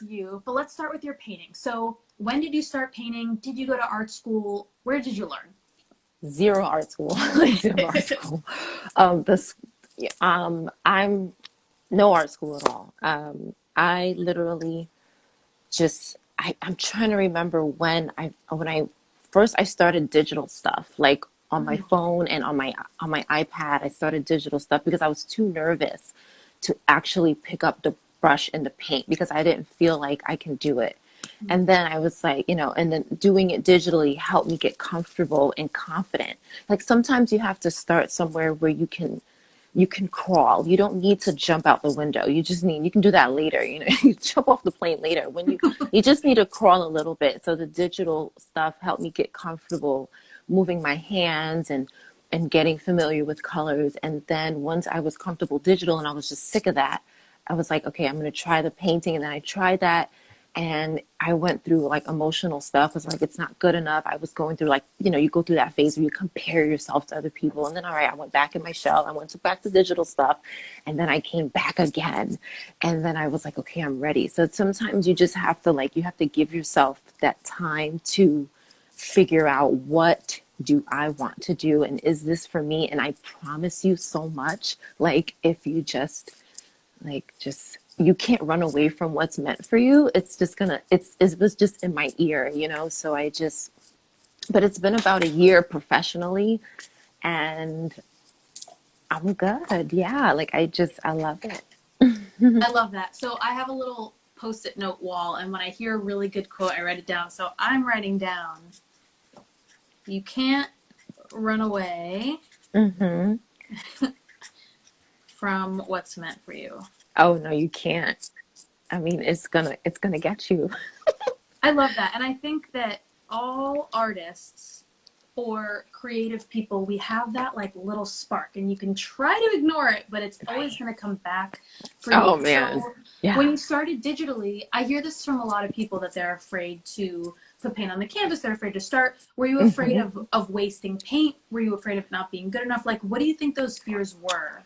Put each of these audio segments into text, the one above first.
you, but let's start with your painting. So when did you start painting? Did you go to art school? Where did you learn? Zero art school. Zero art school. This I'm no art school at all. I literally just I'm trying to remember when I first I started digital stuff, like on my Mhm. phone and on my iPad. I started digital stuff because I was too nervous to actually pick up the brush and the paint because I didn't feel like I can do it. And then I was like, and then doing it digitally helped me get comfortable and confident. Like sometimes you have to start somewhere where you can crawl. You don't need to jump out the window. You can do that later. You jump off the plane later. You just need to crawl a little bit. So the digital stuff helped me get comfortable moving my hands and getting familiar with colors. And then once I was comfortable digital and I was just sick of that, I was like, okay, I'm going to try the painting. And then I tried that and I went through like emotional stuff. I was like, it's not good enough. I was going through like, you go through that phase where you compare yourself to other people. And then, all right, I went back in my shell. I went back to digital stuff. And then I came back again. And then I was like, okay, I'm ready. So sometimes you just have to you have to give yourself that time to figure out what do I want to do? And is this for me? And I promise you so much, like if you just you can't run away from what's meant for you. It's just gonna it was just in my ear. So but it's been about a year professionally and I'm good. Yeah, like I love it. I love that. So I have a little post-it note wall, and when I hear a really good quote, I write it down. So I'm writing down, you can't run away Hmm. from what's meant for you. Oh no, you can't. I mean, it's gonna get you. I love that. And I think that all artists or creative people, we have that like little spark and you can try to ignore it, but it's always Right. going to come back for Oh you. man. So Yeah. when you started digitally, I hear this from a lot of people that they're afraid to put paint on the canvas. They're afraid to start. Were you afraid Hmm. of wasting paint? Were you afraid of not being good enough? Like, what do you think those fears were?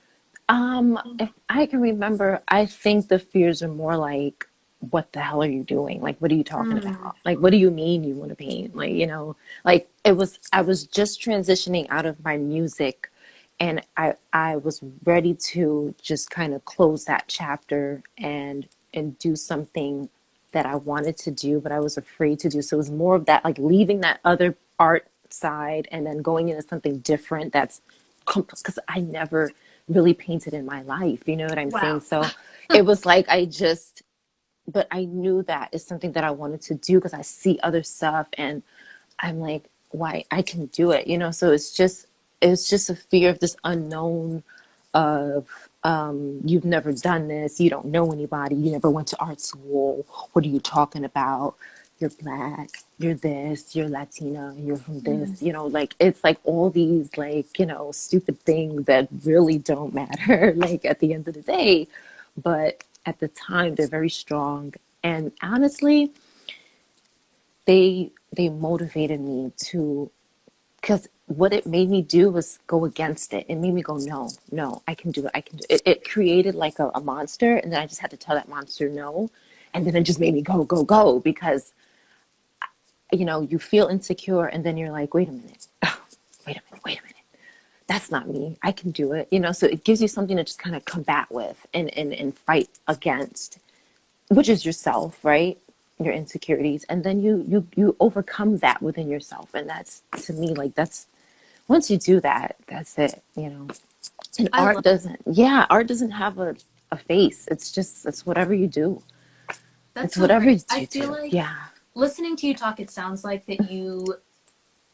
If I can remember, I think the fears are more like, what the hell are you doing? Like, what are you talking Mm, about? Like, what do you mean you want to paint? Like, like I was just transitioning out of my music and I was ready to just kind of close that chapter and do something that I wanted to do, but I was afraid to do. So it was more of that, like leaving that other art side and then going into something different that's because I never really painted in my life. You know what I'm saying? wow. So it was like but I knew that is something that I wanted to do because I see other stuff and I'm like, why I can do it, So it's just a fear of this unknown of you've never done this, you don't know anybody, you never went to art school. What are you talking about? You're black, you're this, you're Latina, you're from Mm. this, like it's like all these like, stupid things that really don't matter, like at the end of the day. But at the time, they're very strong. And honestly, they motivated me to because what it made me do was go against it. It made me go, no, no, I can do it. I can do it. It created like a monster, and then I just had to tell that monster no. And then it just made me go, go, go because, you feel insecure, and then you're like, wait a minute, wait a minute, wait a minute. That's not me. I can do it. So it gives you something to just kind of combat with and fight against, which is yourself, right? Your insecurities. And then you overcome that within yourself. And that's to me, like once you do that, that's it. And I love art doesn't have a face. It's whatever you do. that's It's so whatever great. you I feel do. like Yeah. listening to you talk, it sounds like that you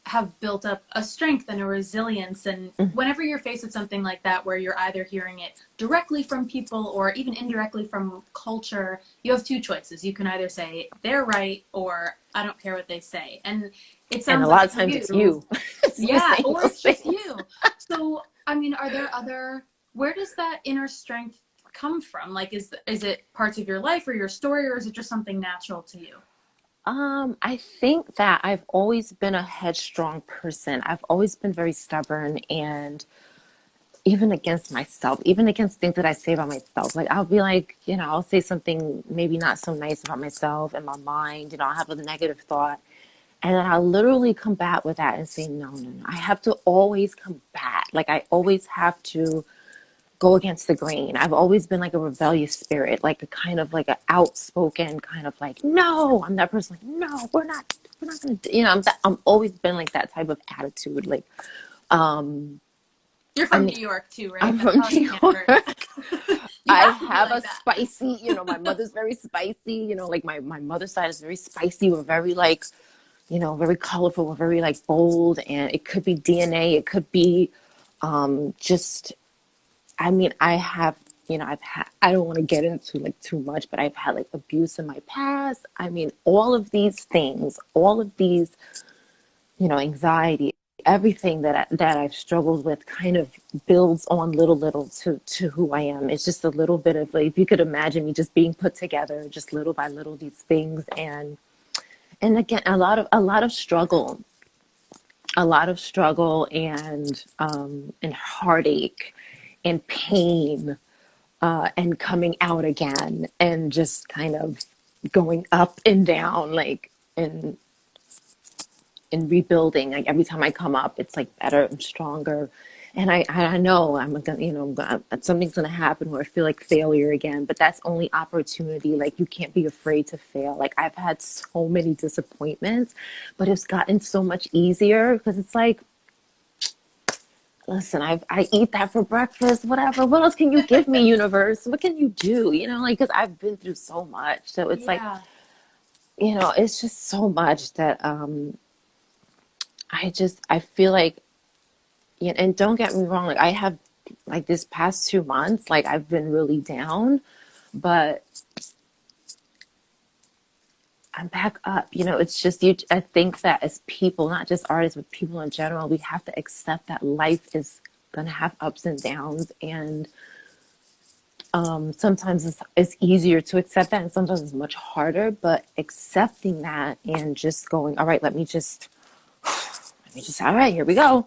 have built up a strength and a resilience. And whenever you're faced with something like that, where you're either hearing it directly from people or even indirectly from culture, you have two choices. You can either say they're right or I don't care what they say. And it And a sounds like lot of times it's you, you. It's you yeah, saying or those it's just things. you. So, I mean, are there other, where does that inner strength come from? Like, is it parts of your life or your story, or is it just something natural to you? I think that I've always been a headstrong person. I've always been very stubborn and even against myself, even against things that I say about myself. Like I'll be like, you know, I'll say something maybe not so nice about myself in my mind, you know, I'll have a negative thought. And then I'll literally combat with that and say, no, no, no. I have to always combat. Like I always have to go against the grain. I've always been like a rebellious spirit, like a kind of like an outspoken kind of like, no, I'm that person. Like, no, we're not going to, you know, I'm always been like that type of attitude. Like, um, You're I from mean, New York too, right? I'm That from probably New can't hurt. York. You I have to be have like a that. spicy, you know, my mother's very spicy, you know, like my mother's side is very spicy. We're very like, you know, very colorful. We're very like bold, and it could be DNA. It could be just, I mean, I have, you know, I've had, I don't want to get into like too much, but I've had like abuse in my past. I mean, all of these things, all of these, you know, anxiety, everything that I've struggled with kind of builds on little to who I am. It's just a little bit of like, if you could imagine me just being put together, just little by little, these things. And again, a lot of struggle, and heartache and pain, and coming out again and just kind of going up and down, like, and rebuilding. Like every time I come up, it's like better and stronger. And I know I'm gonna, you know, something's gonna happen where I feel like failure again, but that's only opportunity. Like you can't be afraid to fail. Like I've had so many disappointments, but it's gotten so much easier because it's like, listen, I eat that for breakfast, whatever. What else can you give me, universe? What can you do? You know, like, because I've been through so much. So it's like, Yeah. you know, it's just so much that I feel like, yeah, and don't get me wrong, like I have, like this past 2 months, like I've been really down, but I'm back up. You know, it's just you. I think that as people, not just artists, but people in general, we have to accept that life is gonna have ups and downs, and sometimes it's easier to accept that, and sometimes it's much harder. But accepting that and just going, all right, all right, here we go.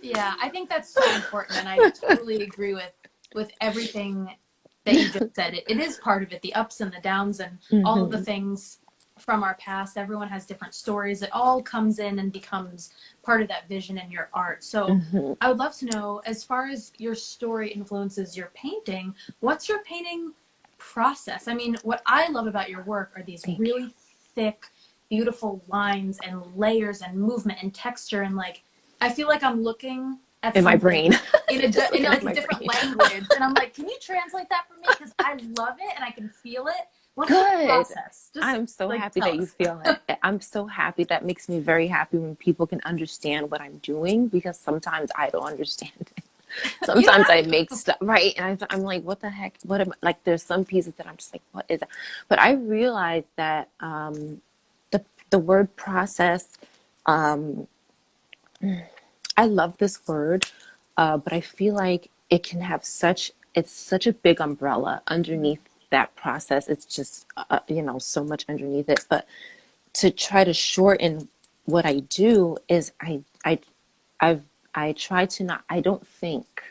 Yeah, I think that's so important, and I totally agree with everything that you just said. It is part of it, the ups and the downs, and all of the Hmm. things from our past. Everyone has different stories. It all comes in and becomes part of that vision in your art. So Hmm. I would love to know, as far as your story influences your painting, what's your painting process? I mean, what I love about your work are these Thank you. really thick, beautiful lines and layers and movement and texture, and like I feel like I'm looking at In my something brain, just in looking at like a my different brain. language, and I'm like, can you translate that for me? Because I love it and I can feel it. What's your Good. process? Just I'm so like happy tell that you us. feel it. I'm so happy. That makes me very happy when people can understand what I'm doing, because sometimes I don't understand it. You don't Sometimes I make stuff right, and I'm like, what the heck? What am like? There's some pieces that I'm just like, what is that? But I realized that the word process. Um, I love this word, but I feel like it can have it's such a big umbrella underneath that process. It's just, you know, so much underneath it. But to try to shorten what I do is I've, I try to not, I don't think.